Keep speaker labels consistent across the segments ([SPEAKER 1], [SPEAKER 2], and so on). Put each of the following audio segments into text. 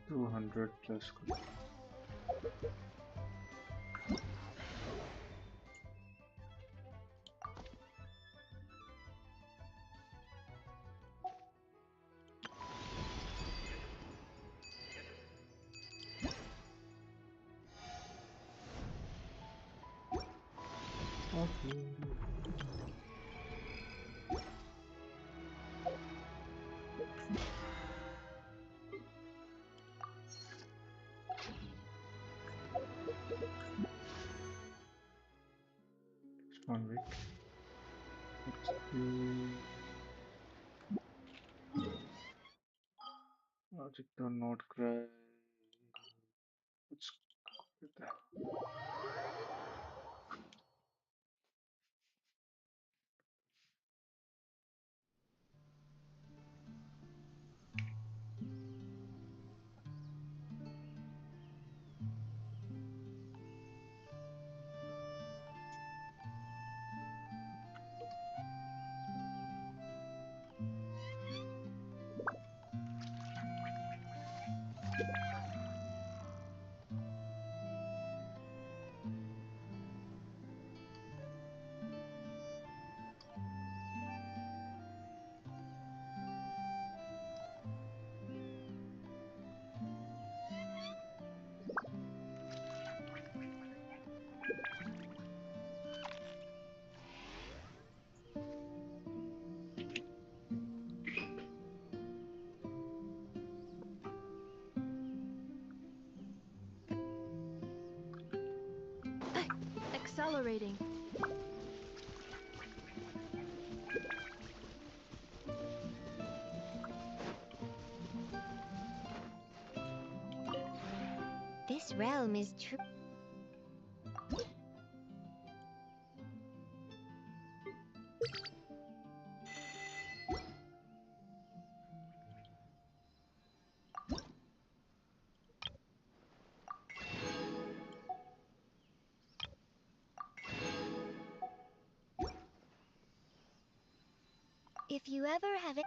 [SPEAKER 1] 200 plus. 1 week. Logic to not cry. Let's get that.
[SPEAKER 2] Accelerating.
[SPEAKER 3] This realm is true. If you ever have it.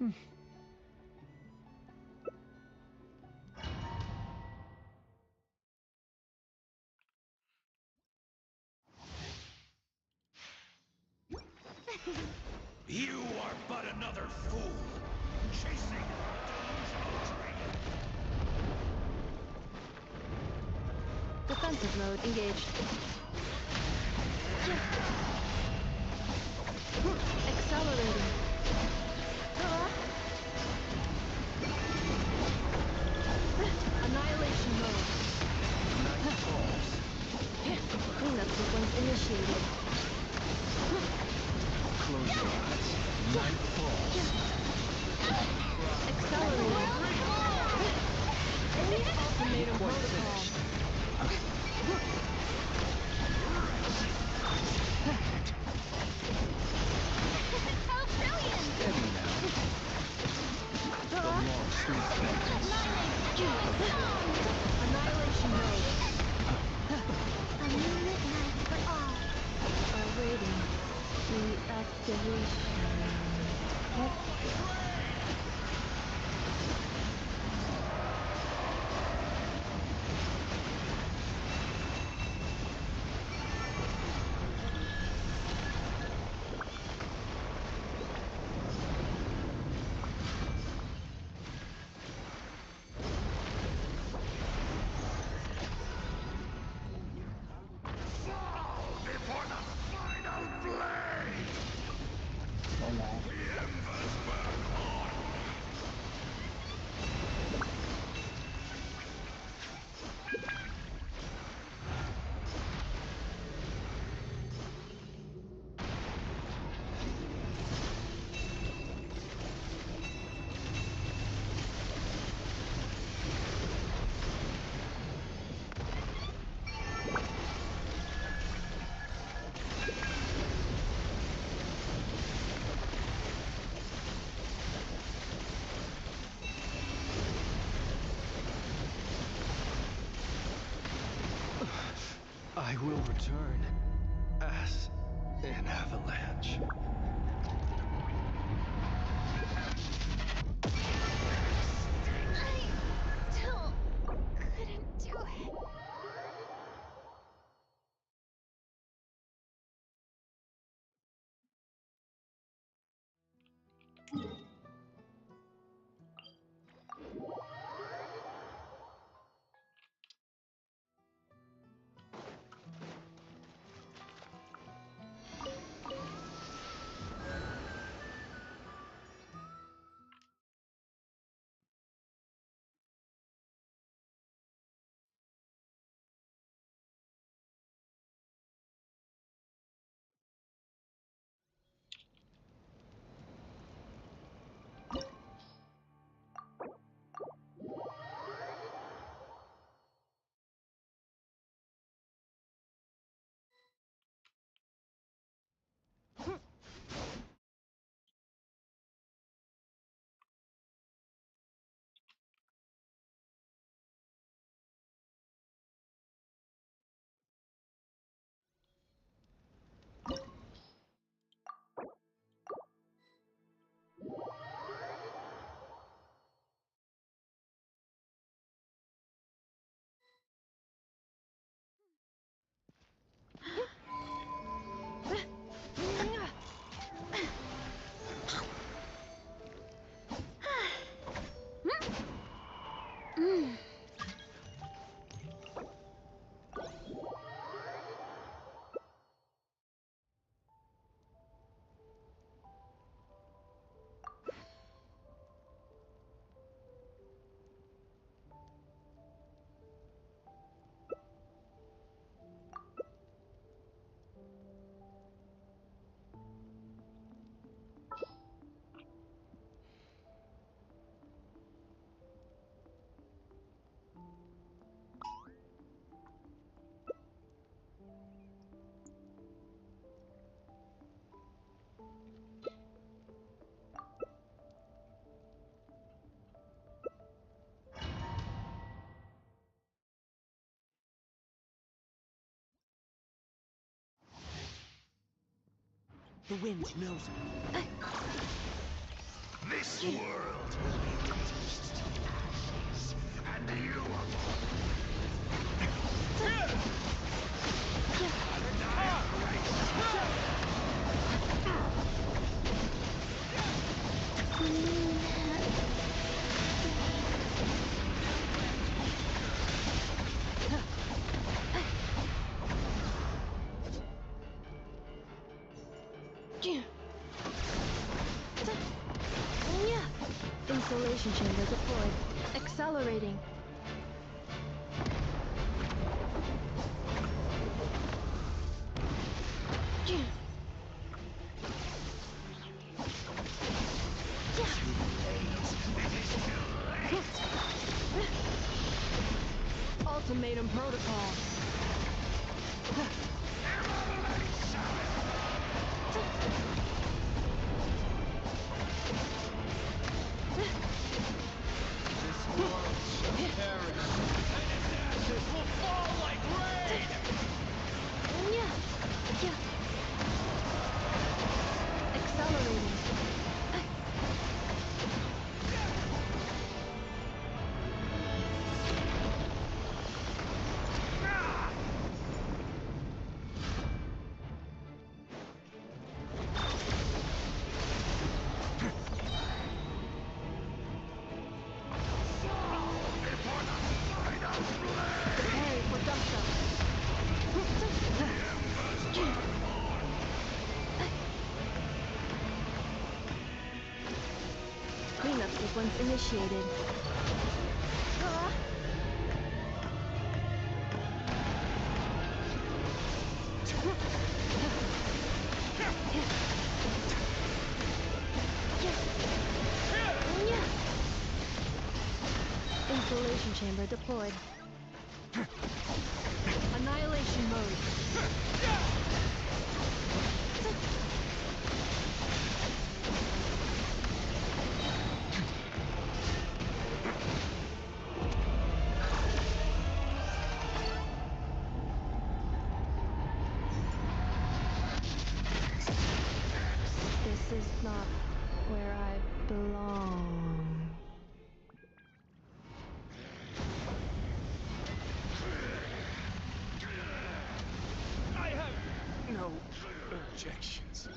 [SPEAKER 2] You are but another fool, chasing a delusional dream.
[SPEAKER 3] Defensive mode engaged. Accelerating. Annihilation mode.
[SPEAKER 2] Night falls.
[SPEAKER 3] Cleanup sequence initiated.
[SPEAKER 2] Close your eyes. Night falls.
[SPEAKER 3] Accelerating. Ultimatum protocol.
[SPEAKER 4] How brilliant!
[SPEAKER 2] Steady now. The long sleep ends.
[SPEAKER 3] Annihilation mode.
[SPEAKER 4] A moonlit night for all.
[SPEAKER 3] Awaiting reactivation.
[SPEAKER 2] Fall before the final blade!
[SPEAKER 1] Hola.
[SPEAKER 2] The embers burn on! I will return as an avalanche.
[SPEAKER 4] I still couldn't do it.
[SPEAKER 5] The wind knows me.
[SPEAKER 2] This world will be reduced to ashes, and you
[SPEAKER 3] Insulation chamber deployed. Accelerating. Ultimatum protocol.
[SPEAKER 1] This world shall perish.
[SPEAKER 2] and its ashes will fall like rain!
[SPEAKER 3] Accelerating. Preparing for dust-up. Cleanup sequence initiated. Insulation chamber deployed. Annihilation mode. This is not where I belong.
[SPEAKER 2] I have no objections.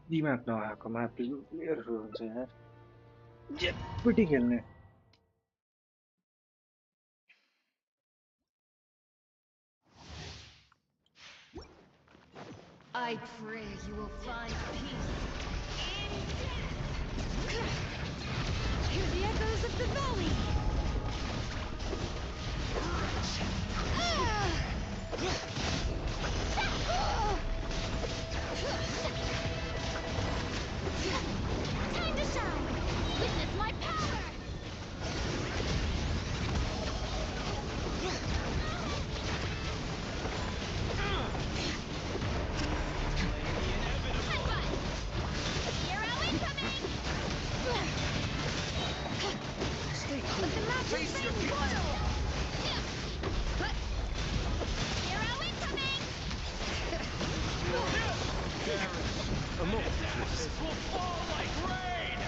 [SPEAKER 5] दिमाग नआएको माथि उनीहरू हुन्छ यार जेपट्टि खेल्ने
[SPEAKER 3] I pray you will find peace in death. Hear the echoes of the valley.
[SPEAKER 4] Time to shine! Witness my power! Headbutt!
[SPEAKER 5] A moment,
[SPEAKER 2] Ashes
[SPEAKER 5] please.
[SPEAKER 2] will fall like rain!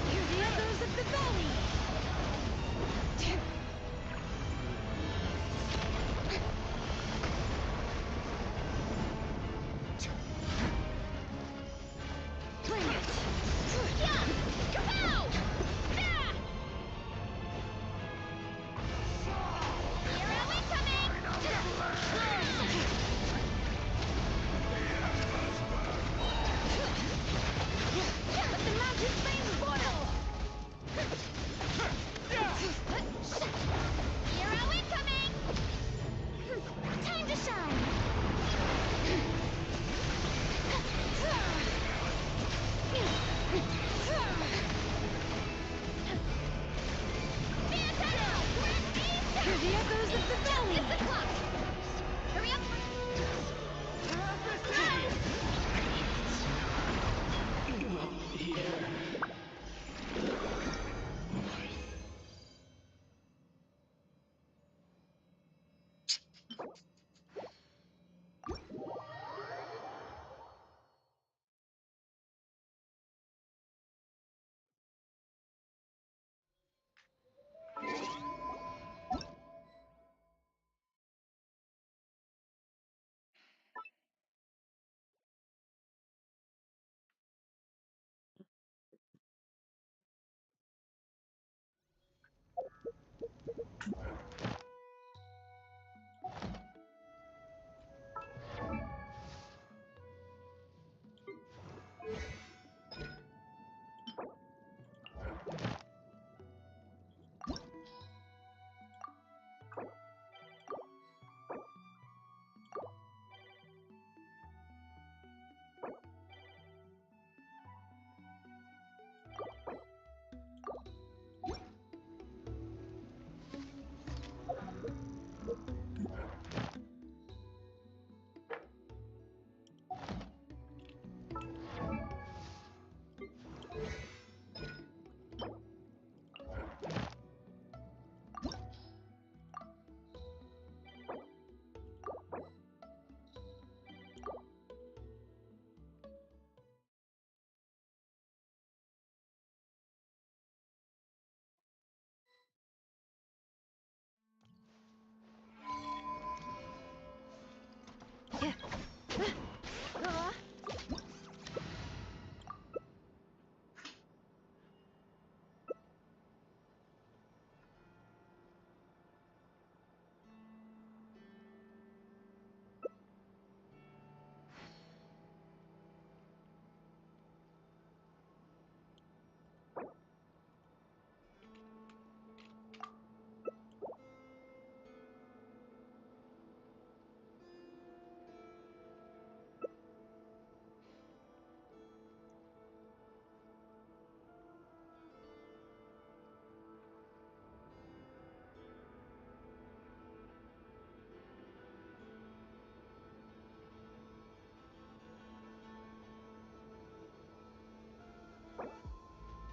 [SPEAKER 3] Hear the echoes of the valley! Bring it!
[SPEAKER 4] Yeah! Kapow! Yeah! Hero incoming!
[SPEAKER 3] Let the magic flames boil!
[SPEAKER 4] Hero incoming! Time to shine!
[SPEAKER 3] Hear the echoes of the valley!
[SPEAKER 4] Hit the clock! Hurry up!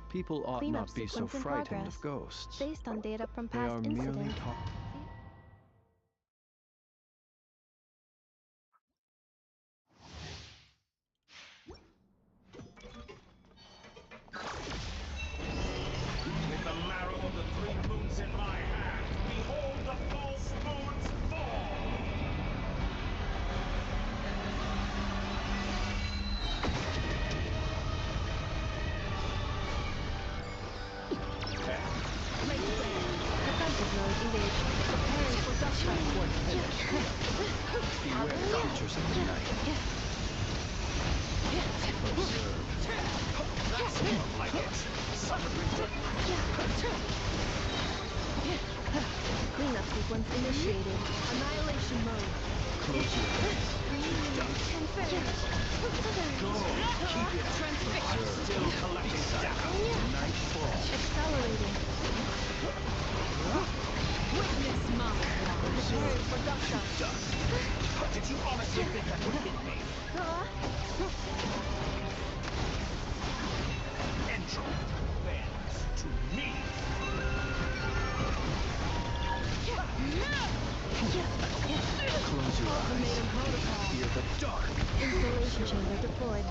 [SPEAKER 6] People ought
[SPEAKER 7] Cleanup
[SPEAKER 6] not be so
[SPEAKER 7] sequence in
[SPEAKER 6] frightened
[SPEAKER 7] progress,
[SPEAKER 6] of ghosts.
[SPEAKER 7] based on data from
[SPEAKER 6] They
[SPEAKER 7] past
[SPEAKER 6] are merely
[SPEAKER 7] incidents.
[SPEAKER 6] taught.
[SPEAKER 2] With the marrow of the three moons in my hand, behold the false moon's fall!
[SPEAKER 7] Defensive mode engaged. Preparing for dusk
[SPEAKER 6] What finish? Beware the creatures of the night. Observe.
[SPEAKER 2] That's more like it! Something ridiculous!
[SPEAKER 7] Cleanup sequence initiated. Annihilation mode.
[SPEAKER 6] Close your eyes.
[SPEAKER 7] Confirmed.
[SPEAKER 2] Go! Keep it up!
[SPEAKER 6] Observe.
[SPEAKER 2] Still collecting data!
[SPEAKER 6] Nightfall.
[SPEAKER 7] Accelerating.
[SPEAKER 3] Witness my wrath!
[SPEAKER 7] Preparing for dusk up.
[SPEAKER 2] Dust! Did you honestly think that would hit me? Entropy bends to me!
[SPEAKER 6] Close your eyes. Dark.
[SPEAKER 7] Installation chamber deployed.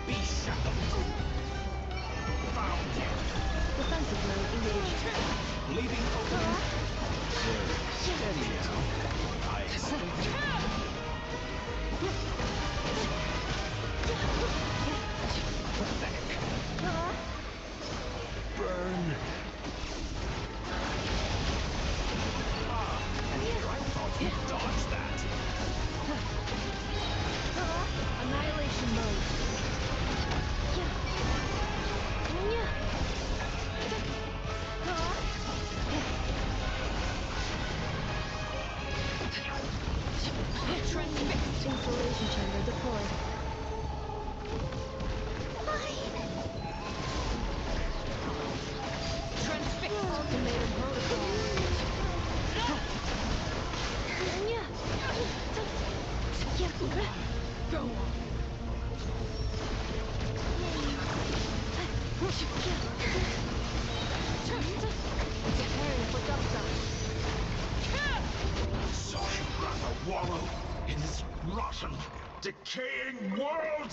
[SPEAKER 2] Be shackled. Found you.
[SPEAKER 7] Defensive mode engaged.
[SPEAKER 2] Leaving open.
[SPEAKER 6] Steady now.
[SPEAKER 2] I expected. Pathetic.
[SPEAKER 6] Burn.
[SPEAKER 2] And here I thought you'd dodge that.
[SPEAKER 7] Annihilation mode. Installation chamber deployed. Ultimatum protocol. Go. Preparing for dump zone.
[SPEAKER 2] So you'd rather wallow in this rotten, decaying world?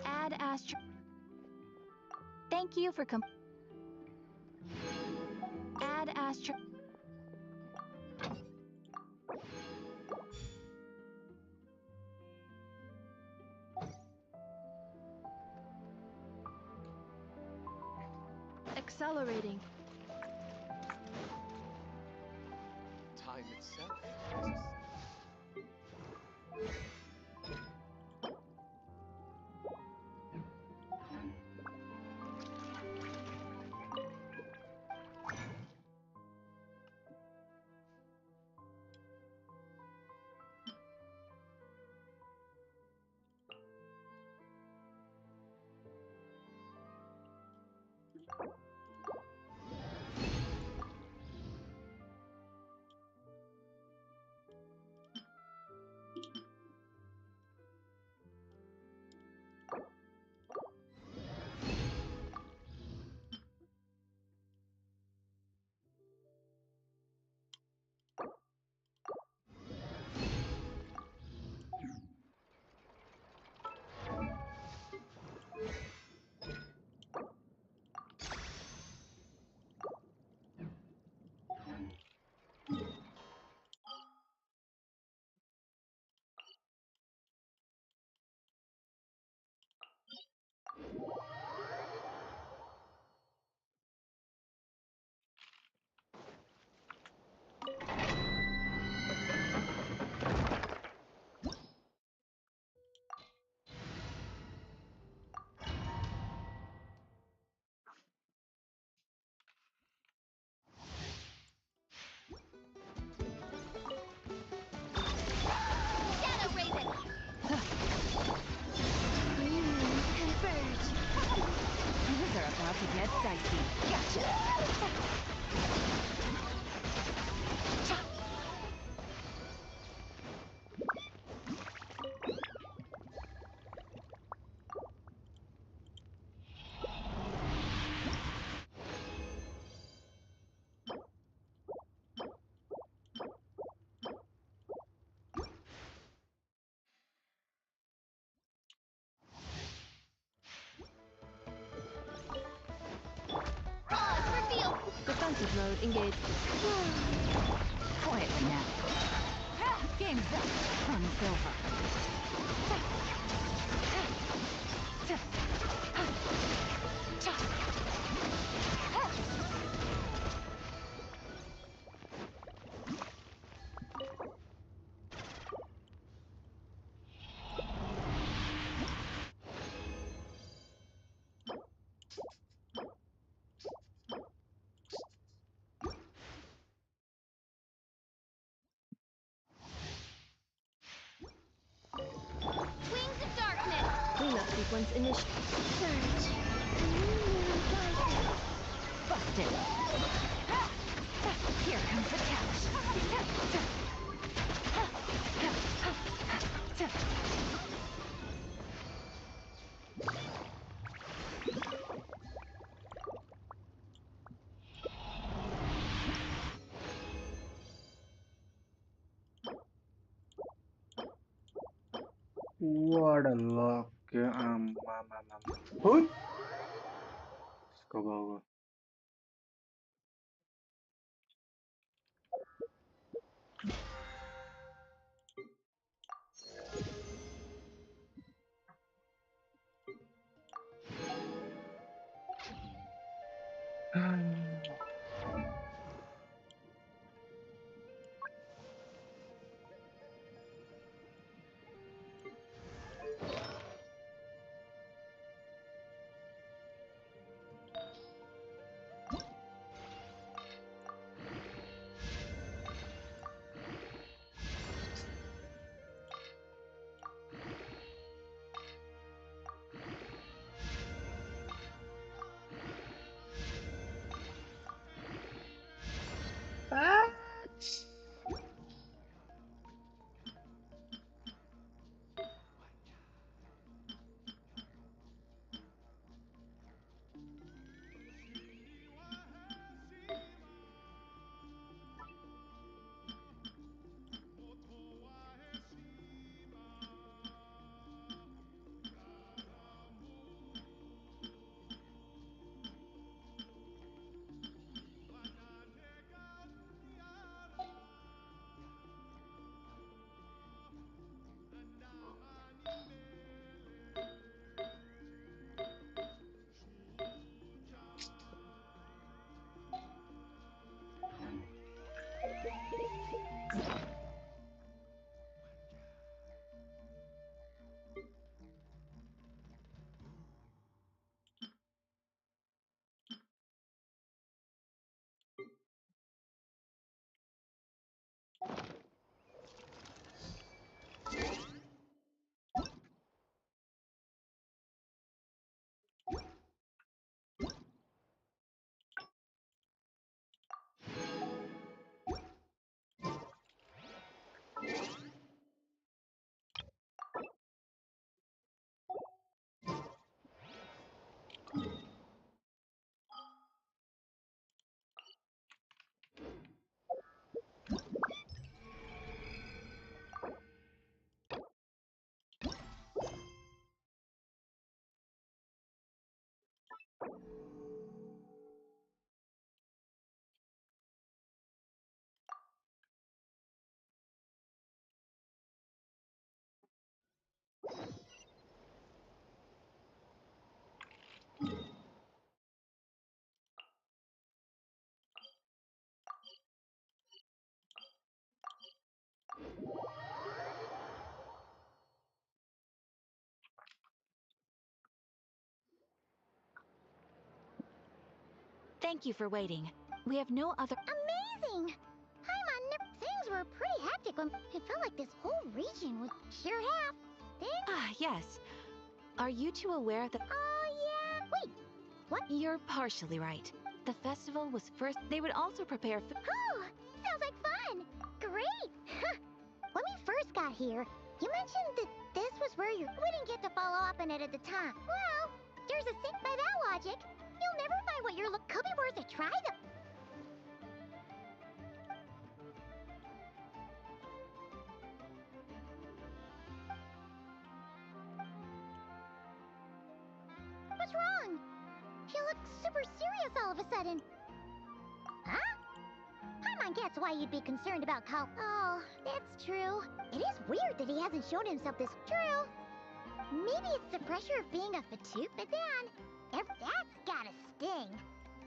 [SPEAKER 4] Add astro. Thank you for add astro.
[SPEAKER 7] Accelerating.
[SPEAKER 6] Time itself.
[SPEAKER 7] get dicey. Gotcha. Defensive mode engaged. Quietly now. Game's up. Run's over.
[SPEAKER 4] Wings of darkness.
[SPEAKER 7] Cleanup sequence initiated.
[SPEAKER 4] Search.
[SPEAKER 7] Busted. Here comes the catch.
[SPEAKER 5] What a luck. Huh? इसका क्या होगा?
[SPEAKER 3] Thank you for waiting. We have no other.
[SPEAKER 4] Amazing! Things were pretty hectic when it felt like this whole region was pure half. Then,
[SPEAKER 3] Ah, yes. Are you two aware that.
[SPEAKER 4] oh yeah, wait. What?
[SPEAKER 8] You're partially right. The festival was first. They would also prepare food.
[SPEAKER 4] Oh, sounds like fun! Great! When we first got here, you mentioned that this was where you... We didn't get to follow up on it at the time. Well, there's a thing by that logic. You'll never find what you're looking... Could be worth a try, though. What's wrong? You look super serious all of a sudden. Huh? Paimon gets why you'd be concerned about Cal. Oh, that's true. It is weird that he hasn't shown himself this... True. Maybe it's the pressure of being a Fatute, but then... That's gotta sting.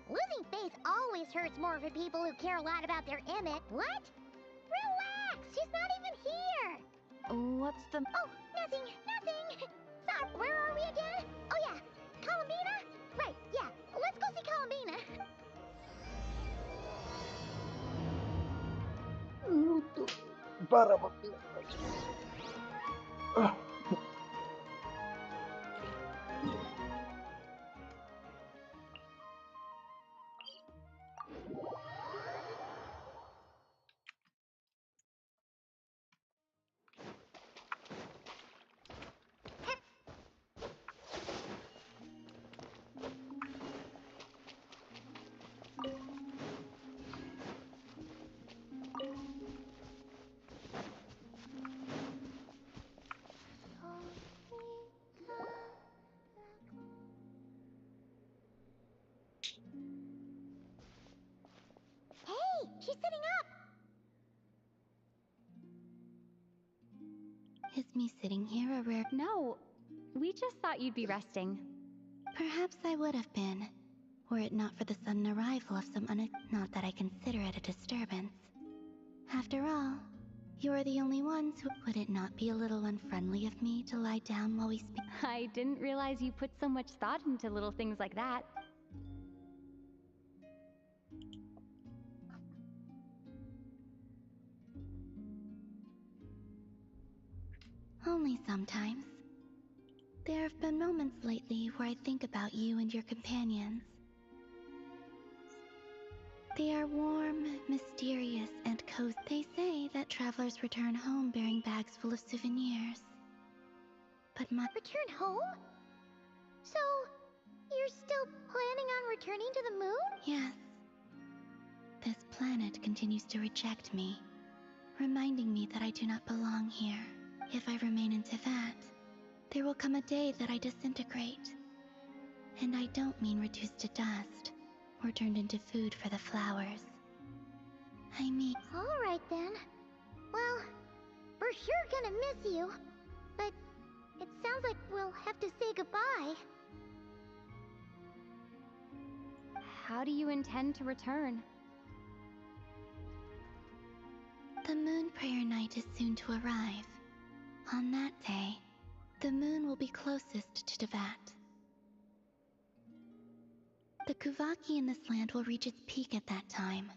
[SPEAKER 4] Losing face always hurts more for people who care a lot about their image. What? Relax! She's not even here!
[SPEAKER 8] What's the...
[SPEAKER 4] Oh, nothing. Sorry, where are we again? Oh yeah, Columbina? Right, yeah. Let's go see Columbina.
[SPEAKER 5] Para bakayım. Ah.
[SPEAKER 4] Hey, she's sitting up.
[SPEAKER 9] Is me sitting here a rare...
[SPEAKER 7] No, we just thought you'd be resting.
[SPEAKER 9] Perhaps I would have been, were it not for the sudden arrival of some Not that I consider it a disturbance. After all, you are the only ones who... Would it not be a little unfriendly of me to lie down while we speak?
[SPEAKER 7] I didn't realize you put so much thought into little things like that.
[SPEAKER 9] Only sometimes. There have been moments lately where I think about you and your companions. They are warm, mysterious, and cozy. They say that travelers return home bearing bags full of souvenirs. But my...
[SPEAKER 4] Return home? So, you're still planning on returning to the moon?
[SPEAKER 9] Yes. This planet continues to reject me, reminding me that I do not belong here. If I remain into that, there will come a day that I disintegrate. And I don't mean reduced to dust, or turned into food for the flowers. I mean...
[SPEAKER 4] Alright then. Well, we're sure gonna miss you. But it sounds like we'll have to say goodbye.
[SPEAKER 7] How do you intend to return?
[SPEAKER 9] The moon prayer night is soon to arrive. On that day, the moon will be closest to Devat. The Kuvaki in this land will reach its peak at that time.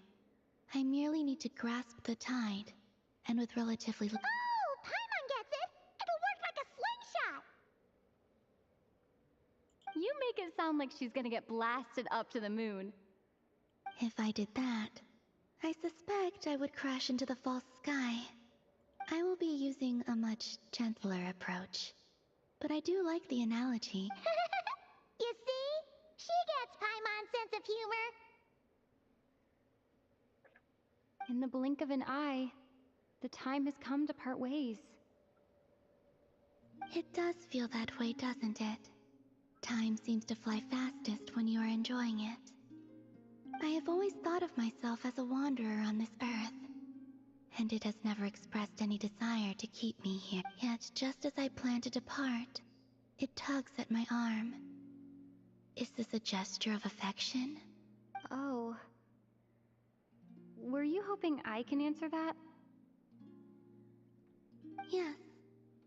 [SPEAKER 9] I merely need to grasp the tide, and with relatively...
[SPEAKER 4] Oh, Paimon gets it! It'll work like a slingshot!
[SPEAKER 7] You make it sound like she's gonna get blasted up to the moon.
[SPEAKER 9] If I did that, I suspect I would crash into the false sky. I will be using a much gentler approach. But I do like the analogy.
[SPEAKER 4] You see? She gets Paimon's sense of humor.
[SPEAKER 7] In the blink of an eye, the time has come to part ways.
[SPEAKER 9] It does feel that way, doesn't it? Time seems to fly fastest when you are enjoying it. I have always thought of myself as a wanderer on this earth, and it has never expressed any desire to keep me here. Yet, just as I plan to depart, it tugs at my arm. Is this a gesture of affection?
[SPEAKER 7] Oh. Were you hoping I can answer that?
[SPEAKER 9] Yes.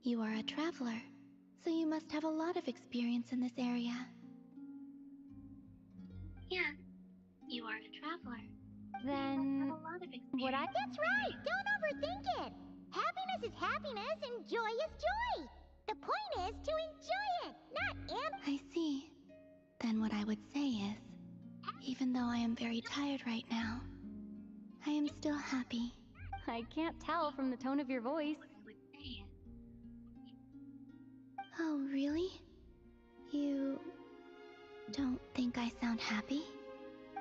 [SPEAKER 9] You are a traveler, so you must have a lot of experience in this area. Yes. You are a traveler.
[SPEAKER 7] Then... What I...
[SPEAKER 4] That's right! Don't overthink it! Happiness is happiness and joy is joy! The point is to enjoy it, not
[SPEAKER 9] I see. then what I would say is, even though I am very tired right now, I am still happy.
[SPEAKER 7] I can't tell from the tone of your voice.
[SPEAKER 9] Oh, really? You don't think I sound happy?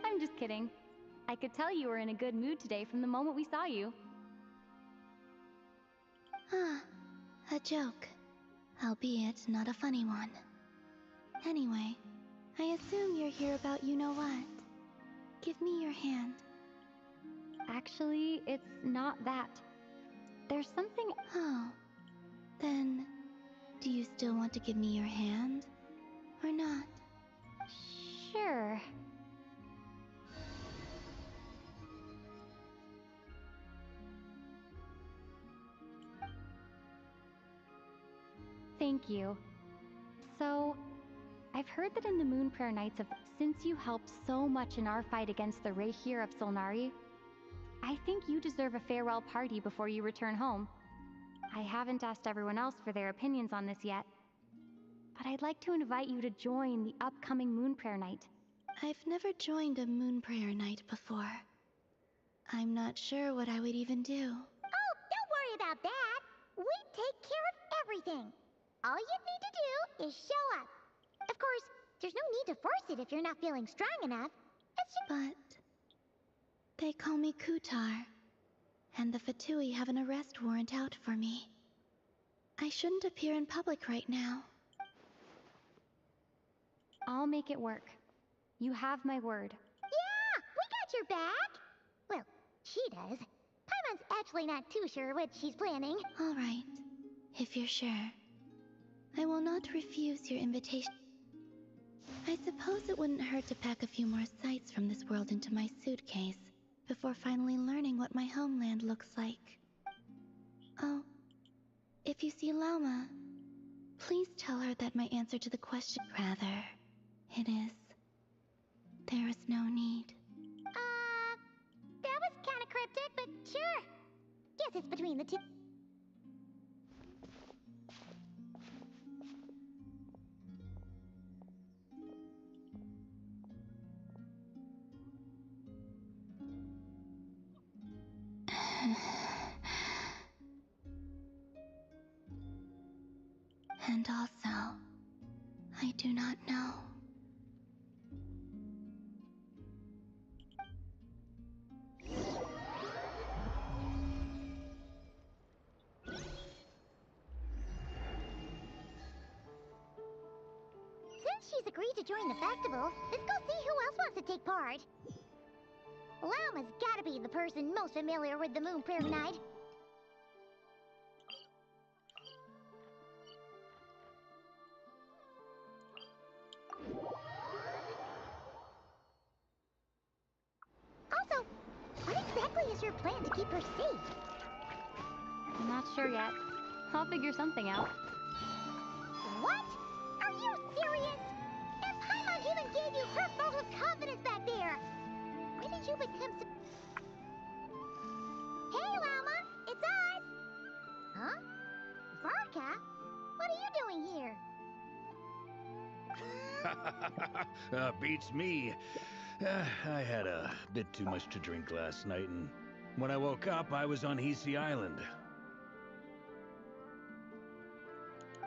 [SPEAKER 7] I'm just kidding. I could tell you were in a good mood today from the moment we saw you.
[SPEAKER 9] Ah, a joke. Albeit not a funny one. Anyway, I assume you're here about you-know-what. Give me your hand.
[SPEAKER 7] Actually, it's not that. There's something...
[SPEAKER 9] Oh, then do you still want to give me your hand? Or not?
[SPEAKER 7] Sure. Thank you. So, I've heard that in the Moon Prayer Nights since you helped so much in our fight against the Rahir of Solnari, I think you deserve a farewell party before you return home. I haven't asked everyone else for their opinions on this yet, but I'd like to invite you to join the upcoming Moon Prayer Night.
[SPEAKER 9] I've never joined a Moon Prayer Night before. I'm not sure what I would even do.
[SPEAKER 4] Oh, don't worry about that. We take care of everything. All you need to do is show up. Of course, there's no need to force it if you're not feeling strong enough. It's just...
[SPEAKER 9] But they call me Kutar, and the Fatui have an arrest warrant out for me. I shouldn't appear in public right now.
[SPEAKER 7] I'll make it work. You have my word.
[SPEAKER 4] Yeah, we got your back. Well, she does. Paimon's actually not too sure what she's planning.
[SPEAKER 9] All right, if you're sure. I will not refuse your invitation. I suppose it wouldn't hurt to pack a few more sights from this world into my suitcase before finally learning what my homeland looks like. Oh, if you see Lauma, please tell her that my answer to the question... Rather, it is... there is no need.
[SPEAKER 4] That was kind of cryptic, but sure. Guess it's between the two.
[SPEAKER 9] And also, I do not know.
[SPEAKER 4] Since she's agreed to join the festival, let's go see who else wants to take part. Lauma's gotta be the person most familiar with the Moon Prayer Night. Also, what exactly is your plan to keep her safe?
[SPEAKER 7] I'm not sure yet. I'll figure something out.
[SPEAKER 4] What? Are you serious? And Paimon even gave you her vote of confidence back there! When did you become so... Hey, Lauma! It's us! Huh? Varka? What are you doing here?
[SPEAKER 6] Beats me. I had a bit too much to drink last night, and when I woke up, I was on Hisi Island.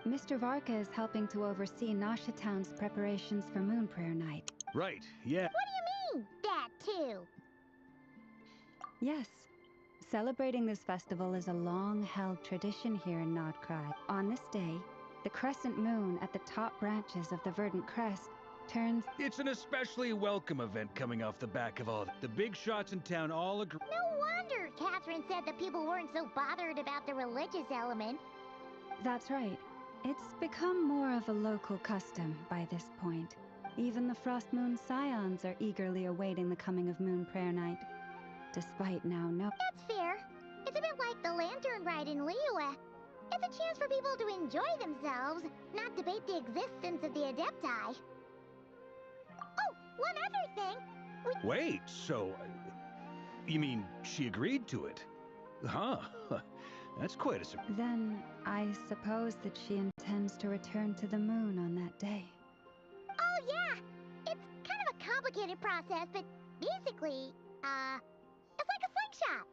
[SPEAKER 3] Mr. Varka is helping to oversee Nasha Town's preparations for Moon Prayer Night.
[SPEAKER 6] Right, yeah.
[SPEAKER 4] What do you mean, that too?
[SPEAKER 3] Yes. Celebrating this festival is a long-held tradition here in Krai. On this day, the crescent moon at the top branches of the verdant crest turns...
[SPEAKER 6] It's an especially welcome event coming off the back of all the big shots in town all agree.
[SPEAKER 4] No wonder Catherine said that people weren't so bothered about the religious element.
[SPEAKER 3] That's right. It's become more of a local custom by this point. Even the Frost Moon Scions are eagerly awaiting the coming of Moon Prayer Night. Despite now no...
[SPEAKER 4] That's fair. It's a bit like the lantern ride in Liyue. It's a chance for people to enjoy themselves, not debate the existence of the Adepti. Oh, one other thing.
[SPEAKER 6] Wait, so... you mean she agreed to it? Huh. That's quite a surprise.
[SPEAKER 3] Then, I suppose that she intends to return to the moon on that day.
[SPEAKER 4] Oh yeah, complicated process, but basically, it's like a slingshot.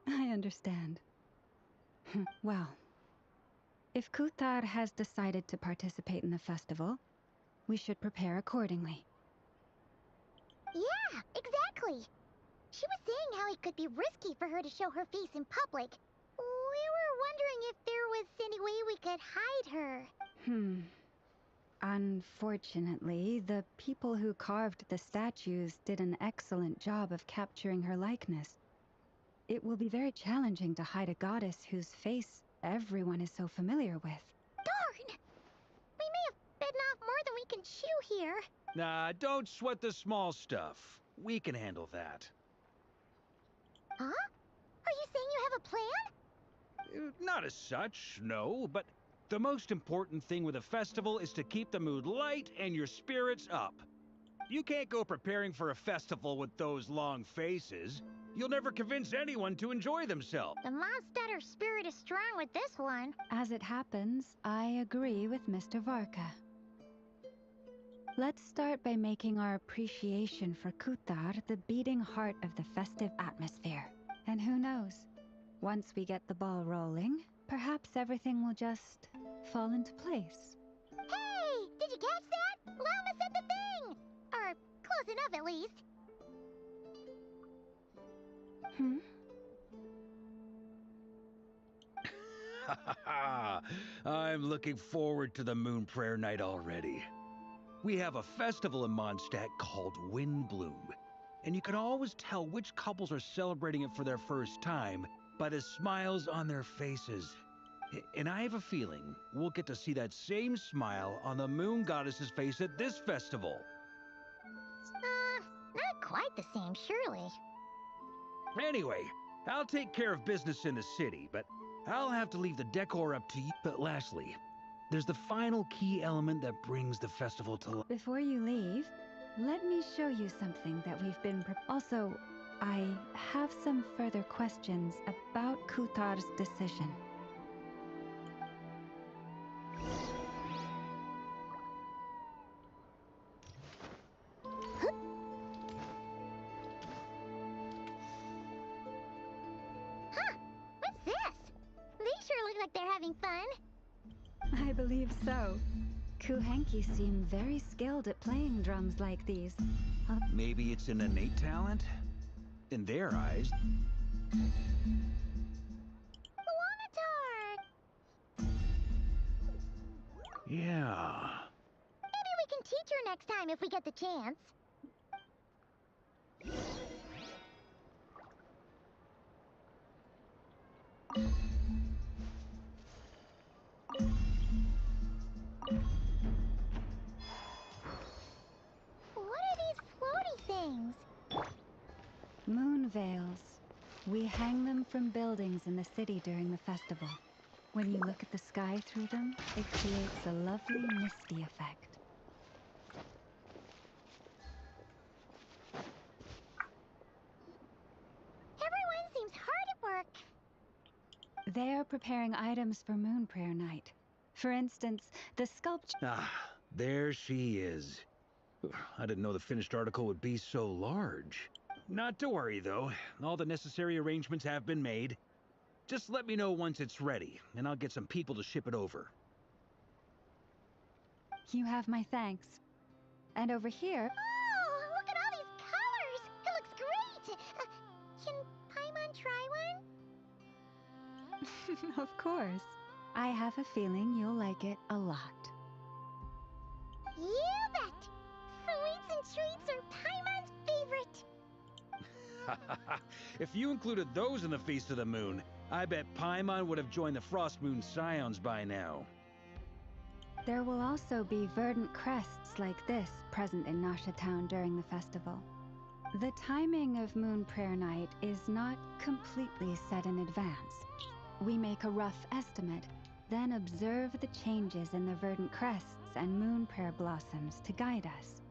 [SPEAKER 3] I understand. Well, if Kuthar has decided to participate in the festival, we should prepare accordingly.
[SPEAKER 4] Yeah, exactly. She was saying how it could be risky for her to show her face in public. We were wondering if there was any way we could hide her.
[SPEAKER 3] Unfortunately, the people who carved the statues did an excellent job of capturing her likeness. It will be very challenging to hide a goddess whose face everyone is so familiar with.
[SPEAKER 4] Darn! We may have bitten off more than we can chew here.
[SPEAKER 6] Nah, don't sweat the small stuff. We can handle that.
[SPEAKER 4] Huh? Are you saying you have a plan?
[SPEAKER 6] Not as such, no, but the most important thing with a festival is to keep the mood light and your spirits up. You can't go preparing for a festival with those long faces. You'll never convince anyone to enjoy themselves.
[SPEAKER 4] The Mondstatter spirit is strong with this one.
[SPEAKER 3] As it happens, I agree with Mr. Varka. Let's start by making our appreciation for Kuthar the beating heart of the festive atmosphere. And who knows? Once we get the ball rolling, perhaps everything will just fall into place.
[SPEAKER 4] Hey! Did you catch that? Llama said the thing! Or close enough, at least.
[SPEAKER 6] I'm looking forward to the Moon Prayer Night already. We have a festival in Mondstadt called Windbloom, and you can always tell which couples are celebrating it for their first time by the smiles on their faces. And I have a feeling we'll get to see that same smile on the Moon Goddess's face at this festival.
[SPEAKER 4] Not quite the same, surely.
[SPEAKER 6] Anyway, I'll take care of business in the city, but I'll have to leave the decor up to you. But lastly, there's the final key element that brings the festival to life.
[SPEAKER 3] Before you leave, let me show you something that we've been Also, I have some further questions about Kuthar's decision.
[SPEAKER 4] What's this? They sure look like they're having fun.
[SPEAKER 3] I believe so. Kuhenki seem very skilled at playing drums like these.
[SPEAKER 6] Maybe it's an innate talent? In their eyes.
[SPEAKER 4] Luanatar!
[SPEAKER 6] Yeah.
[SPEAKER 4] Maybe we can teach her next time if we get the chance. What are these floaty things?
[SPEAKER 3] Moon veils. We hang them from buildings in the city during the festival. When you look at the sky through them, it creates a lovely misty effect.
[SPEAKER 4] Everyone seems hard at work.
[SPEAKER 3] They are preparing items for Moon Prayer Night. For instance, the sculpture...
[SPEAKER 6] Ah, there she is. I didn't know the finished article would be so large. Not to worry, though. All the necessary arrangements have been made. Just let me know once it's ready, and I'll get some people to ship it over.
[SPEAKER 3] You have my thanks. And over here...
[SPEAKER 4] Oh, look at all these colors! It looks great! Can Paimon try one?
[SPEAKER 3] Of course. I have a feeling you'll like it a lot.
[SPEAKER 4] You bet! Sweets and treats are Paimon's favorite.
[SPEAKER 6] If you included those in the Feast of the Moon, I bet Paimon would have joined the Frost Moon Scions by now.
[SPEAKER 3] There will also be verdant crests like this present in Nasha Town during the festival. The timing of Moon Prayer Night is not completely set in advance. We make a rough estimate, then observe the changes in the verdant crests and moon prayer blossoms to guide us.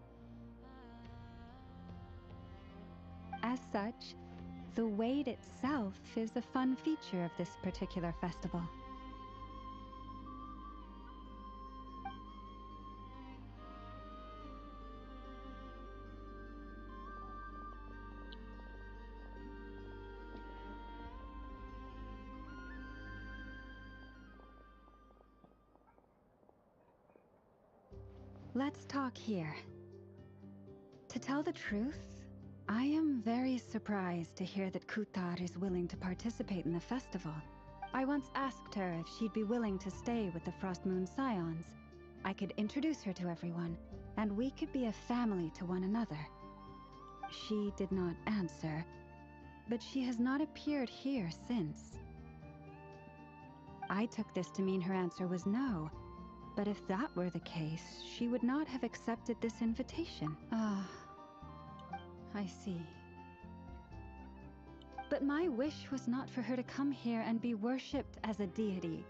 [SPEAKER 3] As such, the wait itself is a fun feature of this particular festival. Let's talk here. To tell the truth, I am very surprised to hear that Kutar is willing to participate in the festival. I once asked her if she'd be willing to stay with the Frost Moon Scions. I could introduce her to everyone, and we could be a family to one another. She did not answer, but she has not appeared here since. I took this to mean her answer was no, but if that were the case, she would not have accepted this invitation. Ah, I see. But my wish was not for her to come here and be worshipped as a deity.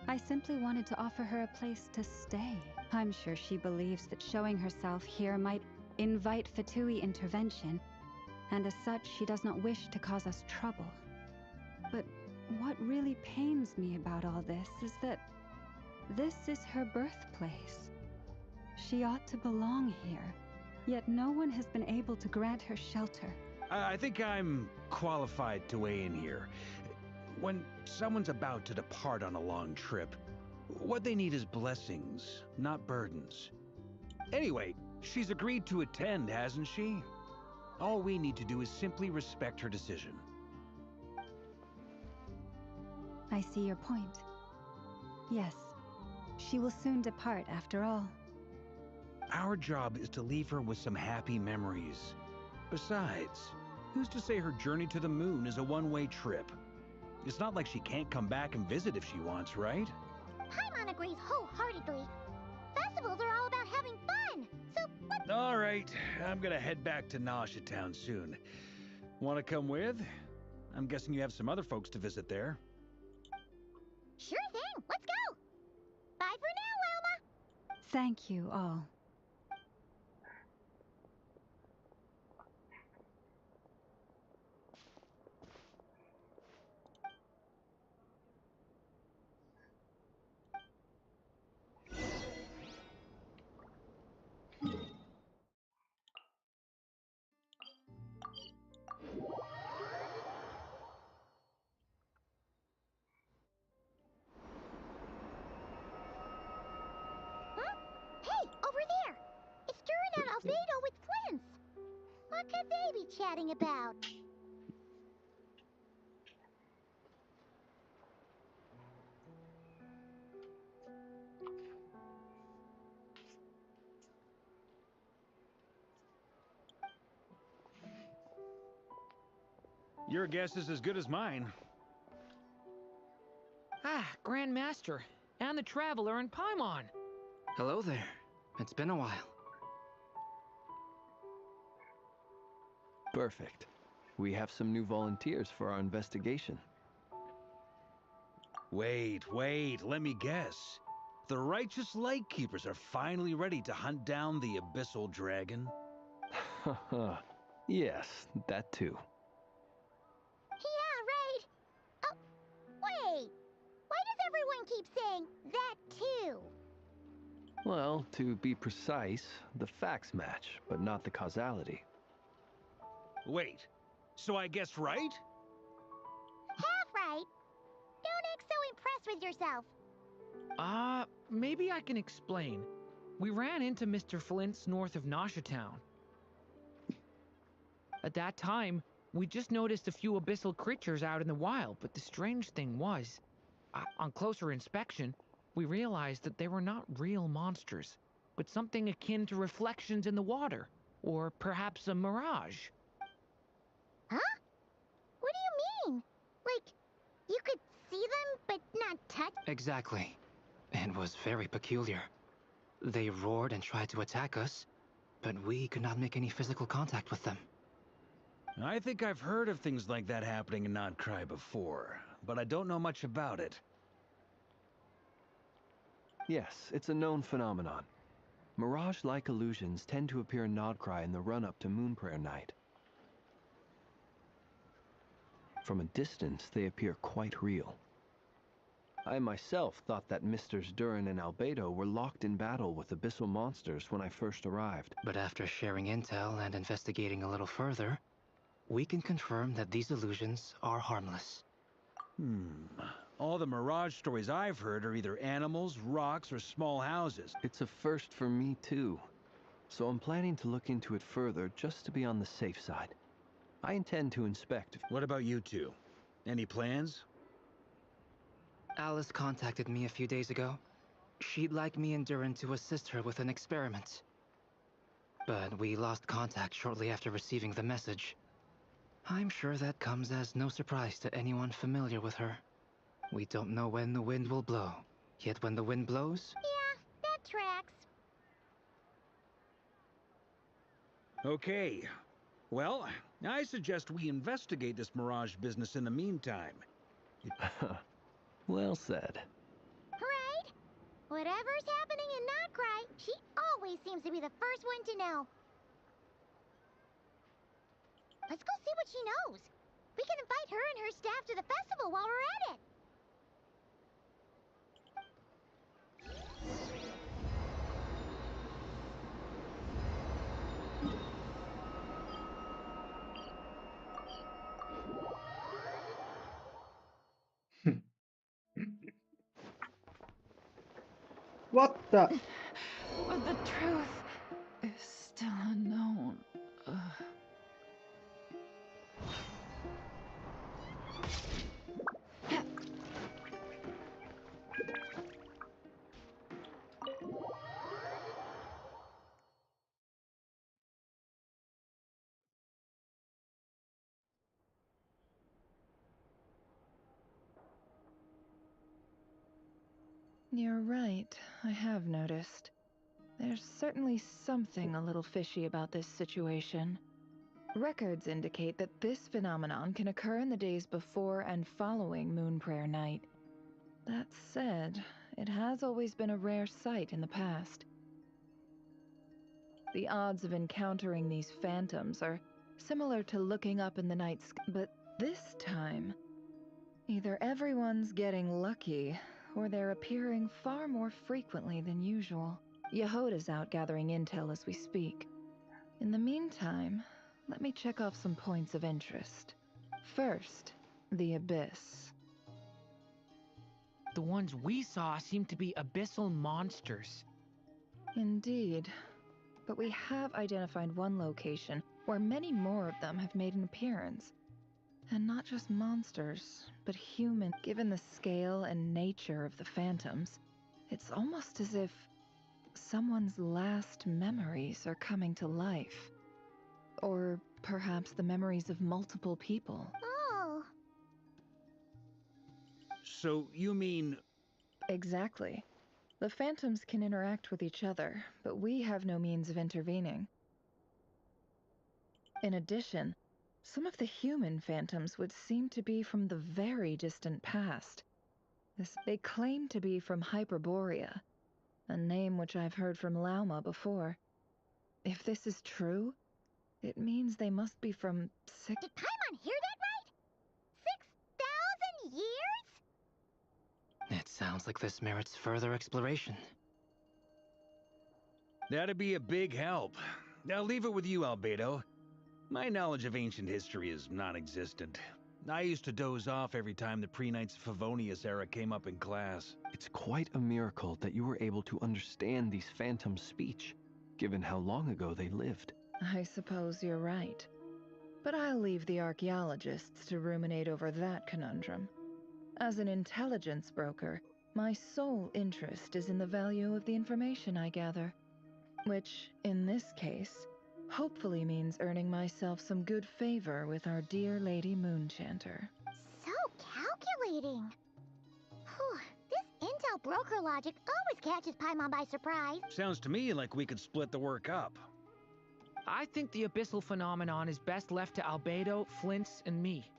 [SPEAKER 3] I simply wanted to offer her a place to stay. I'm sure she believes that showing herself here might invite Fatui intervention, and as such, she does not wish to cause us trouble. But what really pains me about all this is that this is her birthplace. She ought to belong here, yet no one has been able to grant her shelter.
[SPEAKER 6] I think I'm qualified to weigh in here. When someone's about to depart on a long trip, what they need is blessings, not burdens. Anyway, she's agreed to attend, hasn't she? All we need to do is simply respect her decision.
[SPEAKER 3] I see your point. Yes, she will soon depart after all.
[SPEAKER 6] Our job is to leave her with some happy memories. Besides, who's to say her journey to the moon is a one-way trip? It's not like she can't come back and visit if she wants, right?
[SPEAKER 4] Paimon agrees wholeheartedly. Festivals are all about having fun, so let's...
[SPEAKER 6] All right, I'm gonna head back to Nausea Town soon. Wanna come with? I'm guessing you have some other folks to visit there.
[SPEAKER 4] Sure thing, let's go! Bye for now, Wilma!
[SPEAKER 3] Thank you all.
[SPEAKER 4] Huh? Hey, over there! It's Durin and Albedo with Flints! What could they be chatting about?
[SPEAKER 6] Your guess is as good as mine.
[SPEAKER 10] Ah, Grand Master, and the Traveler and Paimon.
[SPEAKER 11] Hello there. It's been a while.
[SPEAKER 12] Perfect. We have some new volunteers for our investigation.
[SPEAKER 6] Wait, let me guess. The righteous Lightkeepers are finally ready to hunt down the Abyssal Dragon?
[SPEAKER 12] Yes, that too.
[SPEAKER 4] Yeah, right! Oh, wait! Why does everyone keep saying that too?
[SPEAKER 12] Well, to be precise, the facts match, but not the causality.
[SPEAKER 6] Wait, so I guessed right?
[SPEAKER 4] Half right! Don't act so impressed with yourself.
[SPEAKER 10] Maybe I can explain. We ran into Mr. Flint's north of Nausea Town. At that time, we just noticed a few abyssal creatures out in the wild, but the strange thing was, on closer inspection, we realized that they were not real monsters, but something akin to reflections in the water, or perhaps a mirage.
[SPEAKER 4] Huh? What do you mean? Like, you could see them, but not touch?
[SPEAKER 11] Exactly. It was very peculiar. They roared and tried to attack us, but we could not make any physical contact with them.
[SPEAKER 6] I think I've heard of things like that happening in Krai before, but I don't know much about it.
[SPEAKER 12] Yes, it's a known phenomenon. Mirage-like illusions tend to appear in Krai in the run-up to Moonprayer Night. From a distance, they appear quite real. I myself thought that Misters Durin and Albedo were locked in battle with abyssal monsters when I first arrived.
[SPEAKER 11] But after sharing intel and investigating a little further, we can confirm that these illusions are harmless.
[SPEAKER 6] All the Mirage stories I've heard are either animals, rocks, or small houses.
[SPEAKER 12] It's a first for me, too. So I'm planning to look into it further just to be on the safe side. I intend to inspect.
[SPEAKER 6] What about you two? Any plans?
[SPEAKER 11] Alice contacted me a few days ago. She'd like me and Durin to assist her with an experiment. But we lost contact shortly after receiving the message. I'm sure that comes as no surprise to anyone familiar with her. We don't know when the wind will blow. Yet when the wind blows...
[SPEAKER 4] Yeah, that tracks.
[SPEAKER 6] Okay. Well, I suggest we investigate this Mirage business in the meantime.
[SPEAKER 12] Well said.
[SPEAKER 4] Right? Whatever's happening in Krai, she always seems to be the first one to know. Let's go see what she knows. We can invite her and her staff to the festival while we're at it.
[SPEAKER 5] What the?
[SPEAKER 8] But the truth is still unknown.
[SPEAKER 13] You're right, I have noticed. There's certainly something a little fishy about this situation. Records indicate that this phenomenon can occur in the days before and following Moon Prayer Night. That said, it has always been a rare sight in the past. The odds of encountering these phantoms are similar to looking up in the night sky, but this time, either everyone's getting lucky, or they're appearing far more frequently than usual. Yehoda's out gathering intel as we speak. In the meantime, let me check off some points of interest. First, the Abyss.
[SPEAKER 10] The ones we saw seem to be abyssal monsters.
[SPEAKER 13] Indeed. But we have identified one location where many more of them have made an appearance. And not just monsters, but human. Given the scale and nature of the phantoms, it's almost as if someone's last memories are coming to life. Or perhaps the memories of multiple people.
[SPEAKER 4] Oh.
[SPEAKER 6] So you mean...
[SPEAKER 13] Exactly. The phantoms can interact with each other, but we have no means of intervening. In addition, some of the human phantoms would seem to be from the very distant past. They claim to be from Hyperborea, a name which I've heard from Lauma before. If this is true, it means they must be from
[SPEAKER 4] Did Paimon hear that right? 6,000 years?
[SPEAKER 11] It sounds like this merits further exploration.
[SPEAKER 6] That'd be a big help. I'll leave it with you, Albedo. My knowledge of ancient history is non-existent. I used to doze off every time the pre-Knights Favonius era came up in class.
[SPEAKER 12] It's quite a miracle that you were able to understand these phantoms' speech, given how long ago they lived.
[SPEAKER 13] I suppose you're right. But I'll leave the archaeologists to ruminate over that conundrum. As an intelligence broker, my sole interest is in the value of the information I gather. Which, in this case, hopefully means earning myself some good favor with our dear Lady Moonchanter.
[SPEAKER 4] So calculating. Whew, this intel broker logic always catches Paimon by surprise.
[SPEAKER 6] Sounds to me like we could split the work up.
[SPEAKER 10] I think the abyssal phenomenon is best left to Albedo, Flints, and me.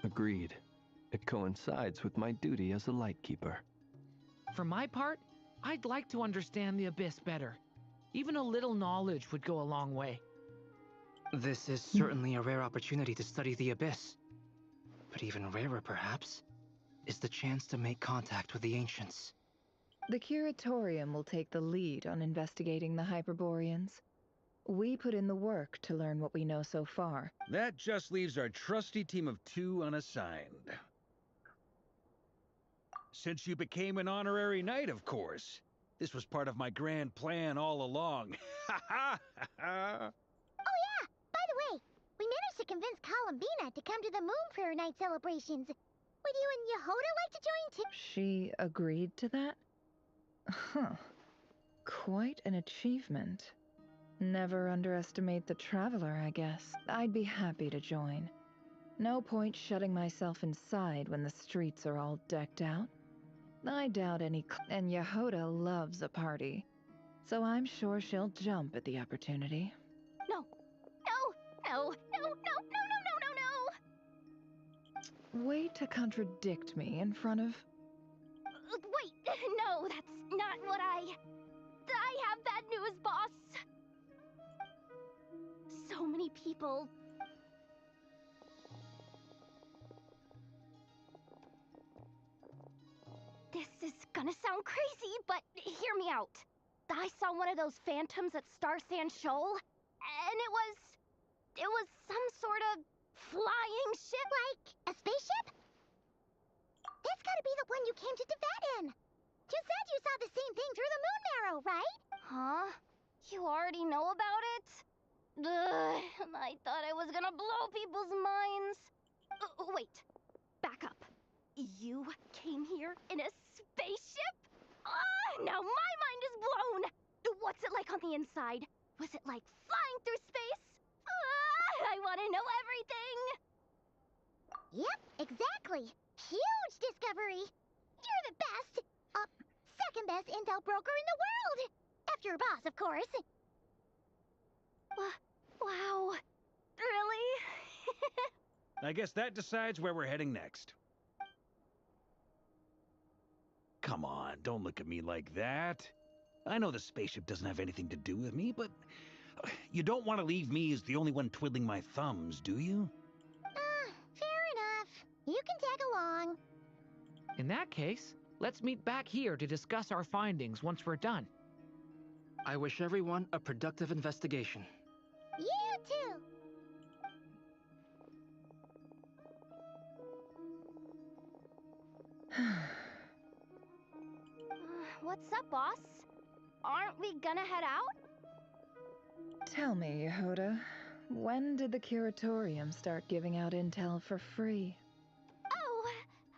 [SPEAKER 12] Agreed. It coincides with my duty as a lightkeeper.
[SPEAKER 10] For my part, I'd like to understand the abyss better. Even a little knowledge would go a long way.
[SPEAKER 11] This is certainly a rare opportunity to study the abyss. But even rarer, perhaps, is the chance to make contact with the ancients.
[SPEAKER 13] The Curatorium will take the lead on investigating the Hyperboreans. We put in the work to learn what we know so far.
[SPEAKER 6] That just leaves our trusty team of 2 unassigned. Since you became an honorary knight, of course. This was part of my grand plan all along. Ha ha ha!
[SPEAKER 4] Oh yeah, by the way, we managed to convince Columbina to come to the Moon Prayer Night celebrations. Would you and Yehoda like to join too?
[SPEAKER 13] She agreed to that? Huh. Quite an achievement. Never underestimate the traveler, I guess. I'd be happy to join. No point shutting myself inside when the streets are all decked out. I doubt any and Yehoda loves a party, so I'm sure she'll jump at the opportunity.
[SPEAKER 4] No, no, no, no, no, no, no, no, no, no!
[SPEAKER 13] Way to contradict me in front of...
[SPEAKER 4] Wait, no, that's not what I have bad news, boss! So many people... This is gonna sound crazy, but hear me out. I saw one of those phantoms at Star Sand Shoal, and it was some sort of flying ship. Like a spaceship? That's gotta be the one you came to Tibet in. You said you saw the same thing through the moon marrow, right? Huh? You already know about it? Ugh, I thought I was gonna blow people's minds. Wait, back up. You came here in a spaceship? Now my mind is blown! What's it like on the inside? Was it like flying through space? I want to know everything! Yep, exactly. Huge discovery. You're the best. Second best intel broker in the world. After your boss, of course. Wow. Really?
[SPEAKER 6] I guess that decides where we're heading next. Come on, don't look at me like that. I know the spaceship doesn't have anything to do with me, but you don't want to leave me as the only one twiddling my thumbs, do you?
[SPEAKER 4] Fair enough. You can tag along.
[SPEAKER 10] In that case, let's meet back here to discuss our findings once we're done.
[SPEAKER 11] I wish everyone a productive investigation.
[SPEAKER 4] You too. What's up, boss? Aren't we gonna head out?
[SPEAKER 13] Tell me, Yehoda, when did the Curatorium start giving out intel for free?
[SPEAKER 4] Oh,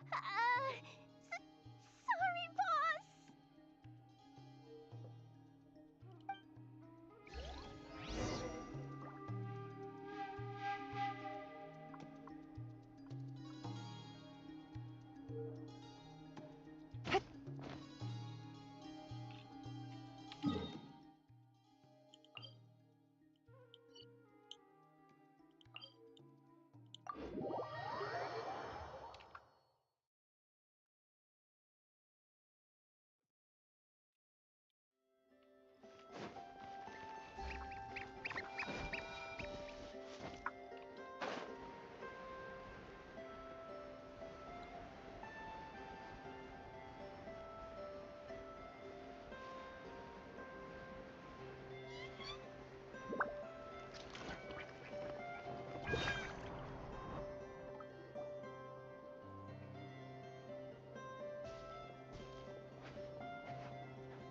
[SPEAKER 4] sorry, boss.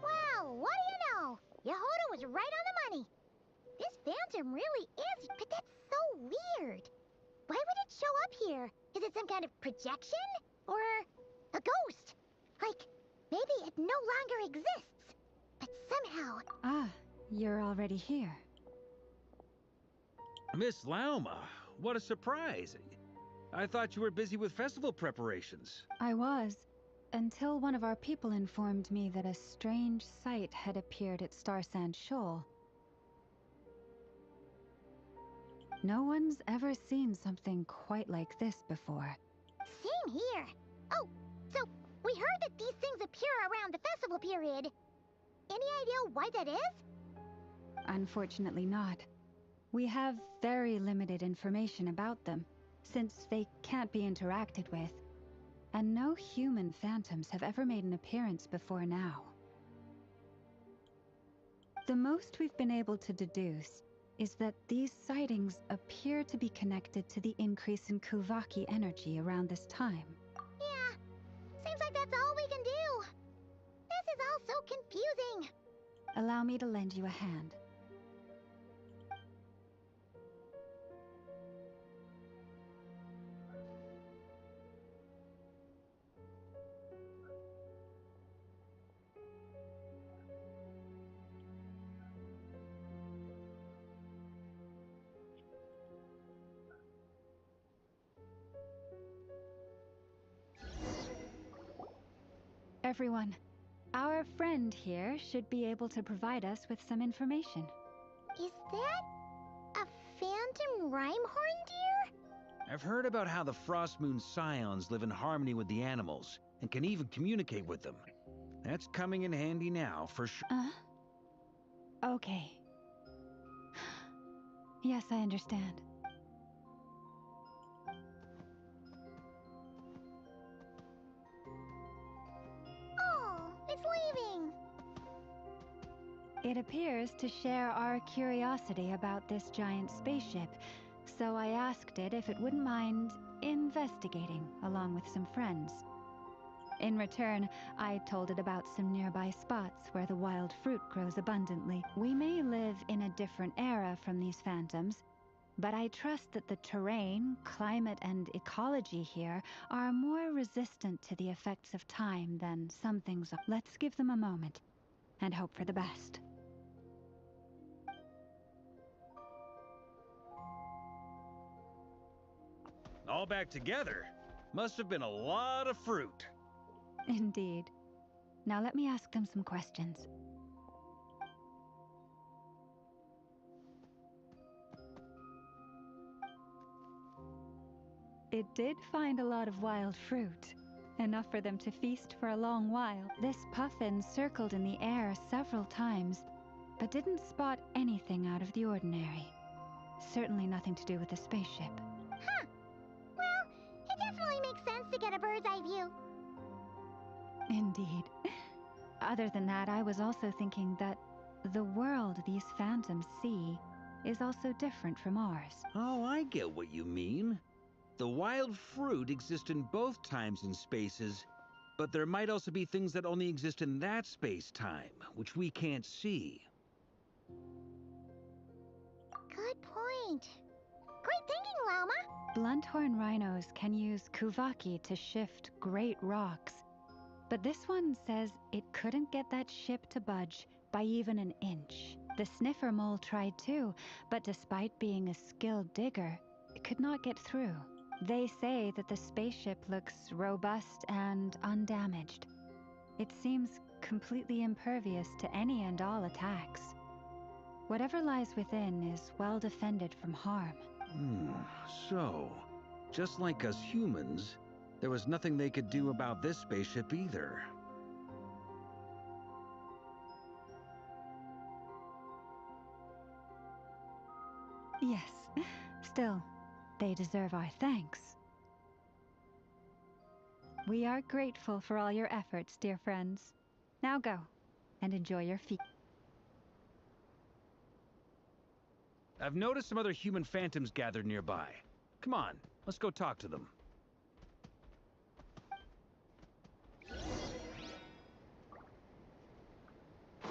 [SPEAKER 4] Wow, what do you know? Yehoda was right on the money. This phantom really is, but that's so weird. Why would it show up here? Is it some kind of projection? Or a ghost? Like, maybe it no longer exists. But somehow...
[SPEAKER 3] Ah, you're already here.
[SPEAKER 6] Miss Lauma, what a surprise. I thought you were busy with festival preparations.
[SPEAKER 3] I was, until one of our people informed me that a strange sight had appeared at Star Sand Shoal. No one's ever seen something quite like this before.
[SPEAKER 4] Same here. Oh, so we heard that these things appear around the festival period. Any idea why that is?
[SPEAKER 3] Unfortunately not. We have very limited information about them, since they can't be interacted with. And no human phantoms have ever made an appearance before now. The most we've been able to deduce is that these sightings appear to be connected to the increase in Kuvaki energy around this time.
[SPEAKER 4] Yeah, seems like that's all we
[SPEAKER 3] Allow me to lend you a hand. Everyone, our friend here should be able to provide us with some information.
[SPEAKER 4] Is that a phantom Rhymehorn deer?
[SPEAKER 6] I've heard about how the Frost Moon Scions live in harmony with the animals and can even communicate with them. That's coming in handy now, for sure.
[SPEAKER 3] Okay. Yes, I understand.
[SPEAKER 4] Oh, it's leaving.
[SPEAKER 3] It appears to share our curiosity about this giant spaceship, so I asked it if it wouldn't mind investigating along with some friends. In return, I told it about some nearby spots where the wild fruit grows abundantly. We may live in a different era from these phantoms, but I trust that the terrain, climate, and ecology here are more resistant to the effects of time than some things are. Let's give them a moment and hope for the best.
[SPEAKER 6] All back together? Must have been a lot of fruit.
[SPEAKER 3] Indeed. Now let me ask them some questions. It did find a lot of wild fruit, enough for them to feast for a long while. This puffin circled in the air several times, but didn't spot anything out of the ordinary. Certainly nothing to do with the spaceship.
[SPEAKER 4] Huh. Well, it definitely makes sense to get a bird's eye view.
[SPEAKER 3] Indeed. Other than that, I was also thinking that the world these phantoms see is also different from ours.
[SPEAKER 6] Oh, I get what you mean. The wild fruit exists in both times and spaces, but there might also be things that only exist in that space-time, which we can't see.
[SPEAKER 4] Good point. Great thinking, Lauma.
[SPEAKER 3] Blunthorn rhinos can use kuvaki to shift great rocks, but this one says it couldn't get that ship to budge by even an inch. The sniffer mole tried too, but despite being a skilled digger, it could not get through. They say that the spaceship looks robust and undamaged. It seems completely impervious to any and all attacks. Whatever lies within is well defended from harm.
[SPEAKER 6] So, just like us humans, there was nothing they could do about this spaceship either.
[SPEAKER 3] Yes, still, they deserve our thanks. We are grateful for all your efforts, dear friends. Now go, and enjoy your feast.
[SPEAKER 6] I've noticed some other human phantoms gathered nearby. Come on, let's go talk to them.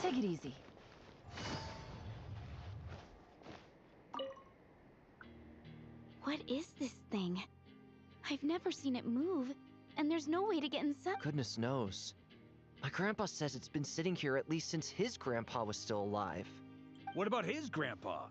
[SPEAKER 8] Take it easy. What is this thing? I've never seen it move, and there's no way to get inside.
[SPEAKER 14] Goodness knows. My grandpa says it's been sitting here at least since his grandpa was still alive.
[SPEAKER 6] What about his grandpa?